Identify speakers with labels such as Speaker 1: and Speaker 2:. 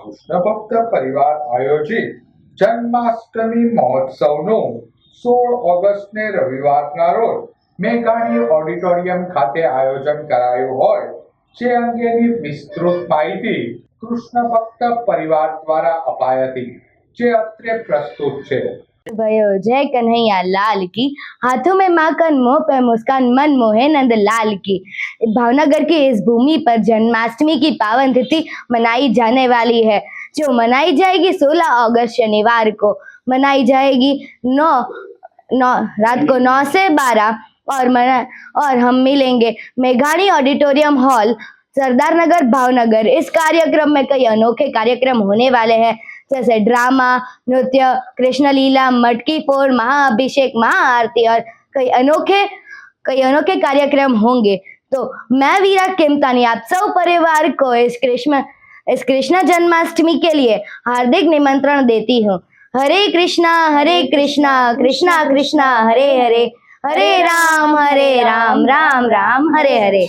Speaker 1: કૃષ્ણ ભક્ત પરિવાર આયોજિત જન્માષ્ટમી મહોત્સવનું 16 ઓગસ્ટને રવિવારના રોજ મેઘાણી ઓડિટોરિયમ ખાતે આયોજન કરાયું હોય જે અંગેની વિસ્તૃત માહિતી કૃષ્ણ ભક્ત પરિવાર દ્વારા અપાઈ હતી, જે અત્રે પ્રસ્તુત છે।
Speaker 2: भयो जय कन्हैया लाल की, हाथों में माखन मुंह पे मुस्कान मन मोहे नंद लाल की। भावनगर की इस भूमि पर जन्माष्टमी की पावन तिथि मनाई जाने वाली है, जो मनाई जाएगी 16 अगस्त शनिवार को मनाई जाएगी 9 रात को 9 से 12 और हम मिलेंगे मेघाणी ऑडिटोरियम हॉल, सरदार नगर, भावनगर। इस कार्यक्रम में कई अनोखे कार्यक्रम होने वाले हैं, जैसे ड्रामा, नृत्य, कृष्ण लीला, मटकी फोड़, महाअभिषेक, महाआरती और कई अनोखे कार्यक्रम होंगे। तो मैं वीरा केमतानी आप सब परिवार को इस कृष्ण जन्माष्टमी के लिए हार्दिक निमंत्रण देती हूँ। हरे कृष्णा कृष्णा कृष्णा हरे हरे, हरे राम राम राम हरे हरे।